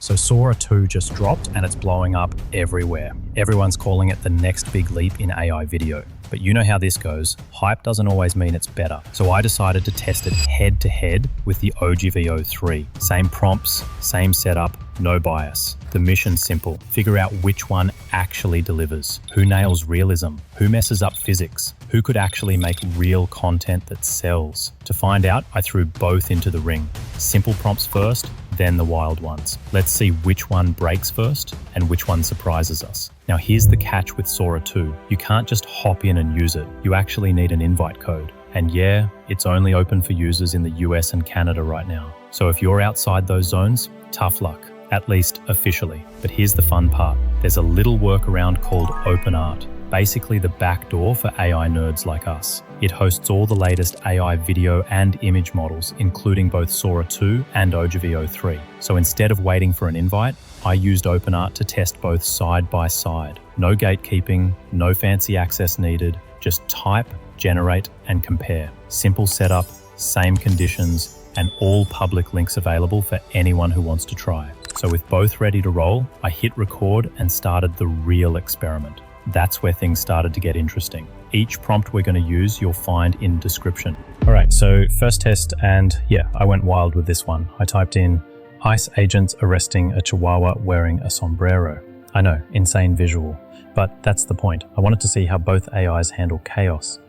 So Sora 2 just dropped and it's blowing up everywhere. Everyone's calling it the next big leap in AI video. But you know how this goes. Hype doesn't always mean it's better. So I decided to test it head to head with the OG Veo 3. Same prompts, same setup, no bias. The mission's simple. Figure out which one actually delivers. Who nails realism? Who messes up physics? Who could actually make real content that sells? To find out, I threw both into the ring. Simple prompts first, then the wild ones. Let's see which one breaks first and which one surprises us. Now here's the catch with Sora 2. You can't just hop in and use it. You actually need an invite code. And yeah, it's only open for users in the US and Canada right now. So if you're outside those zones, tough luck. At least officially. But here's the fun part. There's a little workaround called OpenAI. Basically the backdoor for AI nerds like us. It hosts all the latest AI video and image models, including both Sora 2 and OG Veo 3. So instead of waiting for an invite, I used OpenAI to test both side by side. No gatekeeping, no fancy access needed, just type, generate, and compare. Simple setup, same conditions, and all public links available for anyone who wants to try. So with both ready to roll, I hit record and started the real experiment. That's where things started to get interesting. Each prompt we're going to use, you'll find in description. All right, so first test, and yeah, I went wild with this one. I typed in ICE agents arresting a Chihuahua wearing a sombrero. I know, insane visual, but that's the point. I wanted to see how both AIs handle chaos.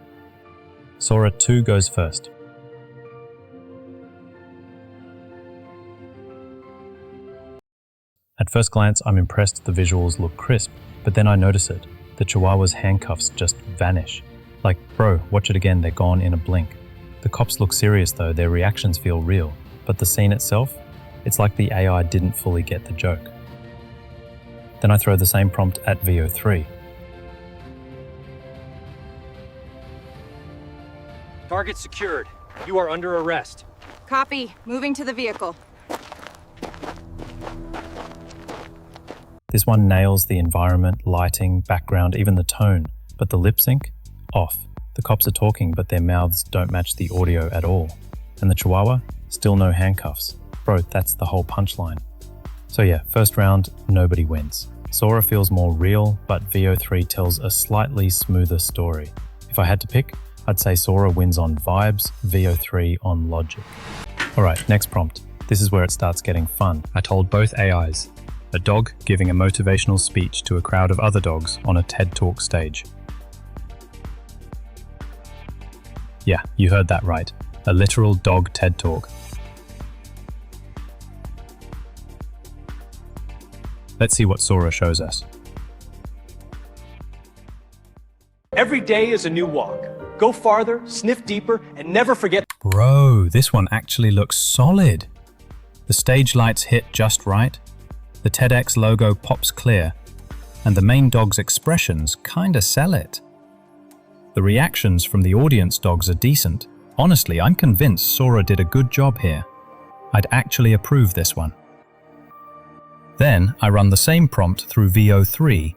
Sora 2 goes first. At first glance, I'm impressed the visuals look crisp, but then I notice it. The Chihuahua's handcuffs just vanish. Like, bro, watch it again, they're gone in a blink. The cops look serious though, their reactions feel real. But the scene itself, it's like the AI didn't fully get the joke. Then I throw the same prompt at Veo 3. Target secured. You are under arrest. Copy. Moving to the vehicle. This one nails the environment, lighting, background, even the tone. But the lip sync? Off. The cops are talking, but their mouths don't match the audio at all. And the Chihuahua? Still no handcuffs. Bro, that's the whole punchline. So yeah, first round, nobody wins. Sora feels more real, but Veo 3 tells a slightly smoother story. If I had to pick, I'd say Sora wins on vibes, Veo 3 on logic. Alright, next prompt. This is where it starts getting fun. I told both AIs. A dog giving a motivational speech to a crowd of other dogs on a TED Talk stage. Yeah, you heard that right. A literal dog TED Talk. Let's see what Sora shows us. Every day is a new walk. Go farther, sniff deeper, and never forget. Bro, this one actually looks solid. The stage lights hit just right. The TEDx logo pops clear, and the main dog's expressions kinda sell it. The reactions from the audience dogs are decent. Honestly, I'm convinced Sora did a good job here. I'd actually approve this one. Then I run the same prompt through Veo 3.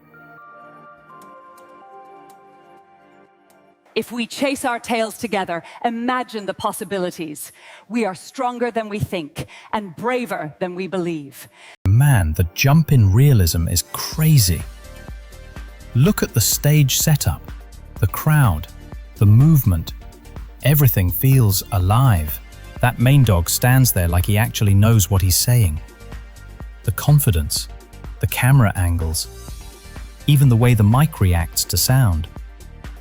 If we chase our tails together, imagine the possibilities. We are stronger than we think and braver than we believe. Man, the jump in realism is crazy. Look at the stage setup, the crowd, the movement. Everything feels alive. That main dog stands there like he actually knows what he's saying. The confidence, the camera angles, even the way the mic reacts to sound.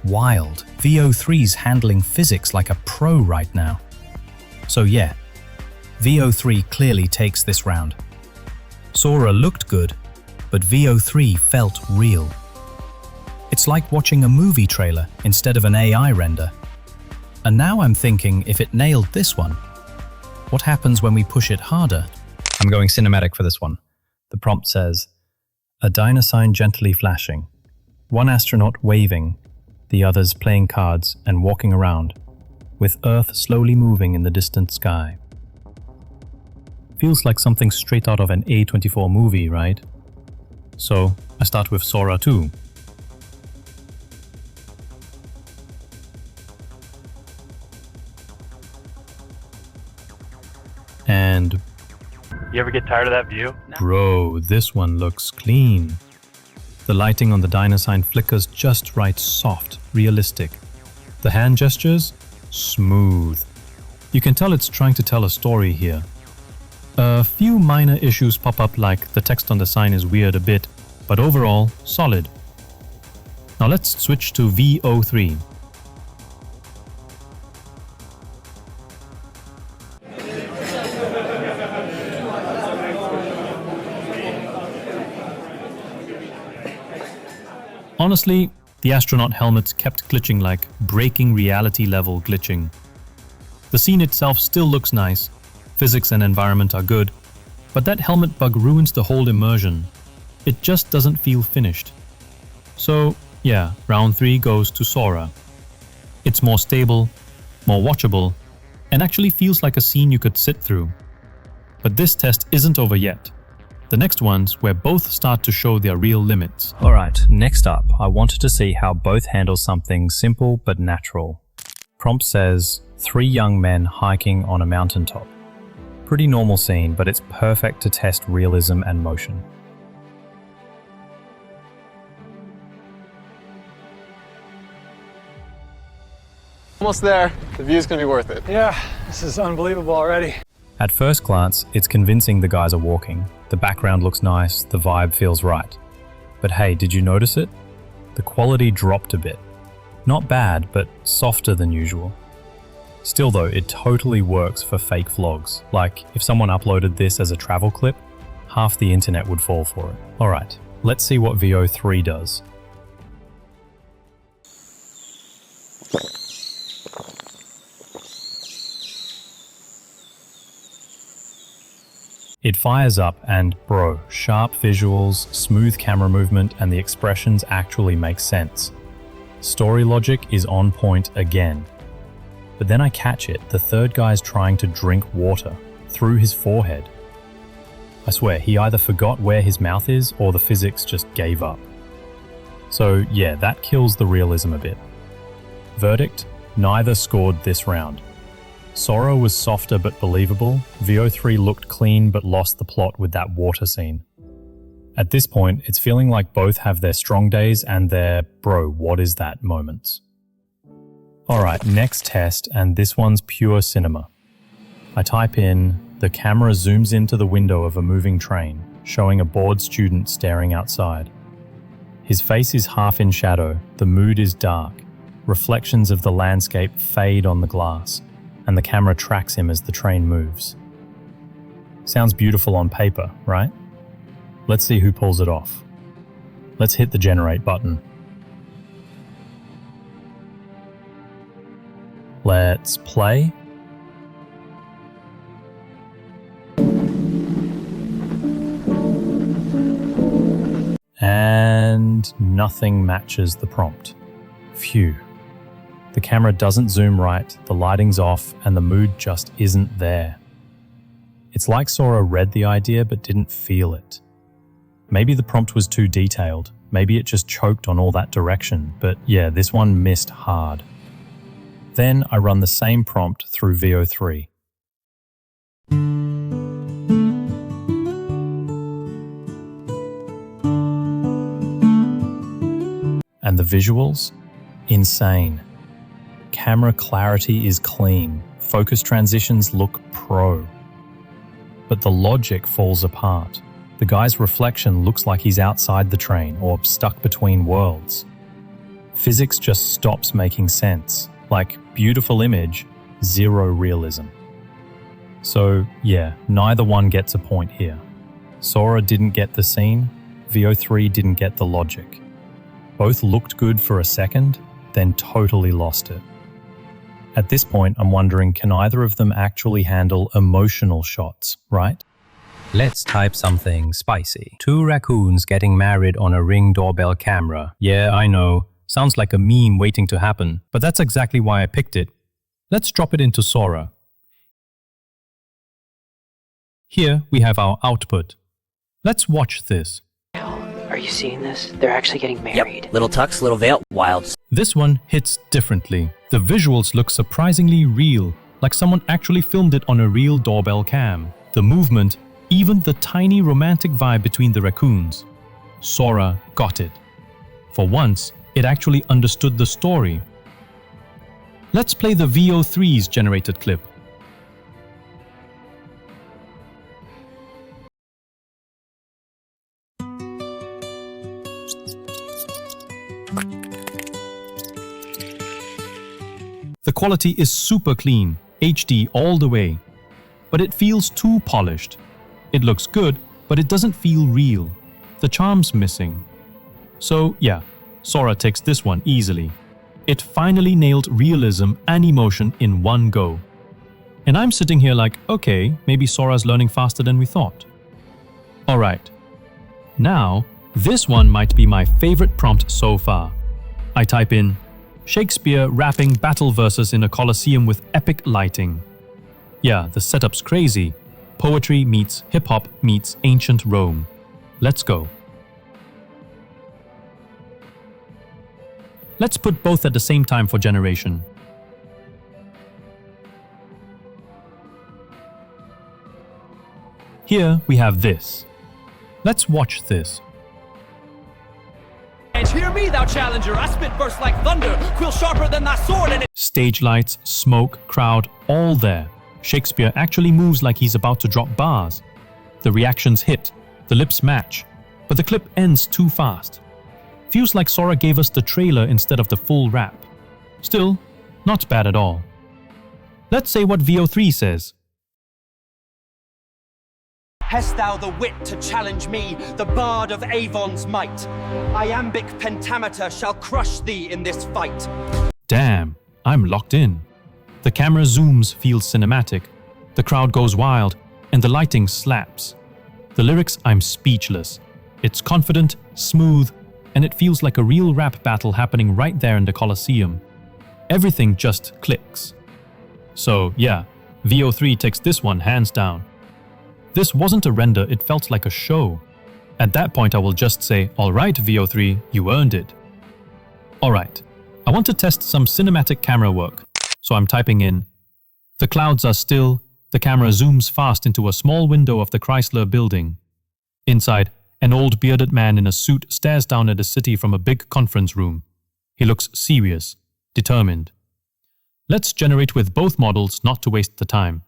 Wild. Veo 3's handling physics like a pro right now. So yeah, Veo 3 clearly takes this round. Sora looked good, but Veo 3 felt real. It's like watching a movie trailer instead of an AI render. And now I'm thinking, if it nailed this one, what happens when we push it harder? I'm going cinematic for this one. The prompt says, a dinosign gently flashing, one astronaut waving, the others playing cards and walking around, with Earth slowly moving in the distant sky. Feels like something straight out of an A24 movie, right? So I start with Sora 2. And You ever get tired of that view? Bro, this one looks clean. The lighting on the diner sign flickers just right, soft, realistic. The hand gestures? Smooth. You can tell it's trying to tell a story here. A few minor issues pop up, like the text on the sign is weird a bit, but overall, solid. Now let's switch to Veo 3. Honestly, the astronaut helmets kept glitching, like breaking reality level glitching. The scene itself still looks nice, physics and environment are good, but that helmet bug ruins the whole immersion. It just doesn't feel finished. So yeah, round 3 goes to Sora. It's more stable, more watchable, and actually feels like a scene you could sit through. But this test isn't over yet. The next one's where both start to show their real limits. Alright, next up, I wanted to see how both handle something simple but natural. Prompt says, 3 young men hiking on a mountaintop. Pretty normal scene, but it's perfect to test realism and motion. Almost there. The view's gonna be worth it. Yeah, this is unbelievable already. At first glance, it's convincing the guys are walking. The background looks nice, the vibe feels right. But hey, did you notice it? The quality dropped a bit. Not bad, but softer than usual. Still though, it totally works for fake vlogs. Like, if someone uploaded this as a travel clip, half the internet would fall for it. Alright, let's see what Veo 3 does. It fires up and, bro, sharp visuals, smooth camera movement, and the expressions actually make sense. Story logic is on point again. But then I catch it, the third guy's trying to drink water through his forehead. I swear, he either forgot where his mouth is or the physics just gave up. So yeah, that kills the realism a bit. Verdict, neither scored this round. Sora was softer but believable, Veo 3 looked clean but lost the plot with that water scene. At this point, it's feeling like both have their strong days and their bro, what is that moments. Alright, next test, and this one's pure cinema. I type in, the camera zooms into the window of a moving train, showing a bored student staring outside. His face is half in shadow, the mood is dark, reflections of the landscape fade on the glass, and the camera tracks him as the train moves. Sounds beautiful on paper, right? Let's see who pulls it off. Let's hit the generate button. Let's play. And nothing matches the prompt. Phew. The camera doesn't zoom right, the lighting's off, and the mood just isn't there. It's like Sora read the idea but didn't feel it. Maybe the prompt was too detailed, maybe it just choked on all that direction, but yeah, this one missed hard. Then I run the same prompt through Veo 3. And the visuals? Insane. Camera clarity is clean, focus transitions look pro. But the logic falls apart. The guy's reflection looks like he's outside the train or stuck between worlds. Physics just stops making sense, like beautiful image, zero realism. So yeah, neither one gets a point here. Sora didn't get the scene, Veo 3 didn't get the logic. Both looked good for a second, then totally lost it. At this point, I'm wondering, can either of them actually handle emotional shots, right? Let's type something spicy. 2 raccoons getting married on a Ring doorbell camera. Yeah, I know. Sounds like a meme waiting to happen, but that's exactly why I picked it. Let's drop it into Sora. Here we have our output. Let's watch this. Are you seeing this? They're actually getting married. Yep. Little tux, little veil, wild. This one hits differently. The visuals look surprisingly real, like someone actually filmed it on a real doorbell cam. The movement, even the tiny romantic vibe between the raccoons. Sora got it. For once, it actually understood the story. Let's play the Veo 3's generated clip. The quality is super clean, HD all the way, but it feels too polished. It looks good, but it doesn't feel real. The charm's missing. So yeah, Sora takes this one easily. It finally nailed realism and emotion in one go. And I'm sitting here like, okay, maybe Sora's learning faster than we thought. Alright. Now, this one might be my favorite prompt so far. I type in Shakespeare rapping battle verses in a coliseum with epic lighting. Yeah, the setup's crazy. Poetry meets hip-hop meets ancient Rome. Let's go. Let's put both at the same time for generation. Here we have this. Let's watch this. And hear me, thou challenger, I spit bursts like thunder, quill sharper than thy sword, and Stage lights, smoke, crowd, all there. Shakespeare actually moves like he's about to drop bars. The reactions hit, the lips match, but the clip ends too fast. Feels like Sora gave us the trailer instead of the full rap. Still, not bad at all. Let's say what Veo 3 says. hast thou the wit to challenge me, the bard of Avon's might? Iambic pentameter shall crush thee in this fight. Damn, I'm locked in. The camera zooms, feels cinematic. The crowd goes wild, and the lighting slaps. The lyrics, I'm speechless. It's confident, smooth, and it feels like a real rap battle happening right there in the Colosseum. Everything just clicks. So yeah, Veo 3 takes this one hands down. This wasn't a render, it felt like a show. At that point I will just say, alright Veo 3, you earned it. Alright, I want to test some cinematic camera work. So I'm typing in, the clouds are still, the camera zooms fast into a small window of the Chrysler building. Inside, an old bearded man in a suit stares down at a city from a big conference room. He looks serious, determined. Let's generate with both models not to waste the time.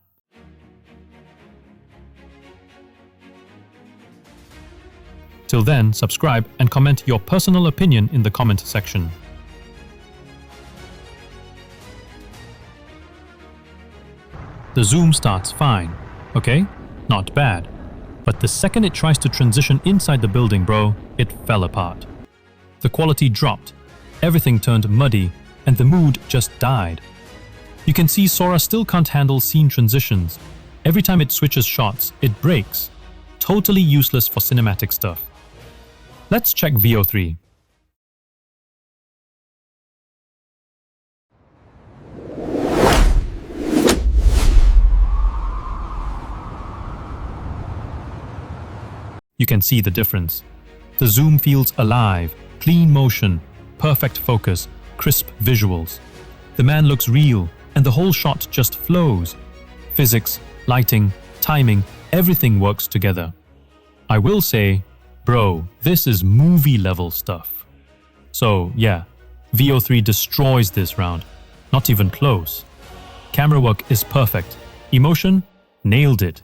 Till then, subscribe and comment your personal opinion in the comment section. The zoom starts fine, okay? Not bad. But the second it tries to transition inside the building, bro, it fell apart. The quality dropped, everything turned muddy, and the mood just died. You can see Sora still can't handle scene transitions. Every time it switches shots, it breaks. Totally useless for cinematic stuff. Let's check Veo 3. You can see the difference. The zoom feels alive, clean motion, perfect focus, crisp visuals. The man looks real, and the whole shot just flows. Physics, lighting, timing, everything works together. I will say, bro, this is movie-level stuff. So yeah, Veo 3 destroys this round. Not even close. Camera work is perfect. Emotion? Nailed it.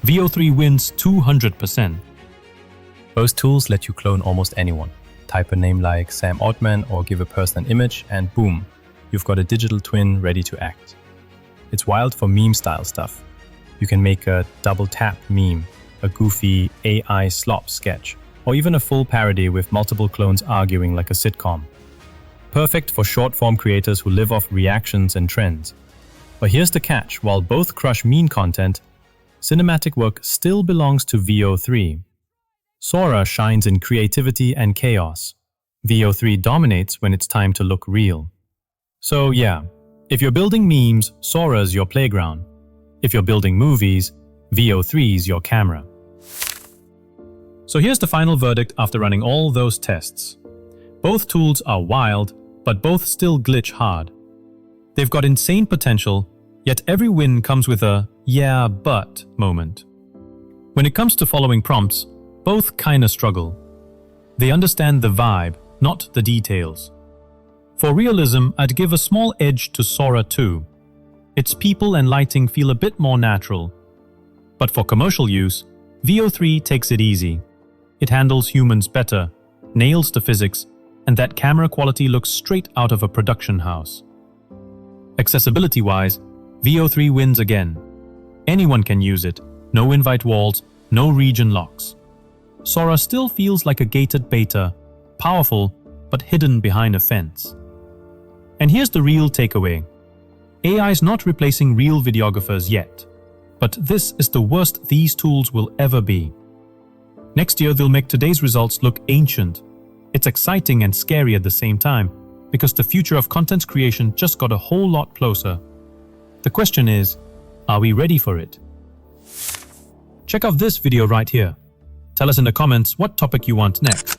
Veo 3 wins 200%. Both tools let you clone almost anyone. Type a name like Sam Altman or give a person an image and boom, you've got a digital twin ready to act. It's wild for meme-style stuff. You can make a double-tap meme, a goofy AI slop sketch, or even a full parody with multiple clones arguing like a sitcom. Perfect for short-form creators who live off reactions and trends. But here's the catch, while both crush meme content, cinematic work still belongs to Veo 3. Sora shines in creativity and chaos. Veo 3 dominates when it's time to look real. So yeah, if you're building memes, Sora's your playground. If you're building movies, Veo 3's your camera. So here's the final verdict after running all those tests. Both tools are wild, but both still glitch hard. They've got insane potential, yet every win comes with a "yeah, but" moment. When it comes to following prompts, both kinda struggle. They understand the vibe, not the details. For realism, I'd give a small edge to Sora 2. Its people and lighting feel a bit more natural. But for commercial use, Veo 3 takes it easy. It handles humans better, nails the physics, and that camera quality looks straight out of a production house. Accessibility-wise, Veo 3 wins again. Anyone can use it, no invite walls, no region locks. Sora still feels like a gated beta, powerful but hidden behind a fence. And here's the real takeaway. AI is not replacing real videographers yet, but this is the worst these tools will ever be. Next year they'll make today's results look ancient. It's exciting and scary at the same time, because the future of content creation just got a whole lot closer. The question is, are we ready for it? Check out this video right here. Tell us in the comments what topic you want next.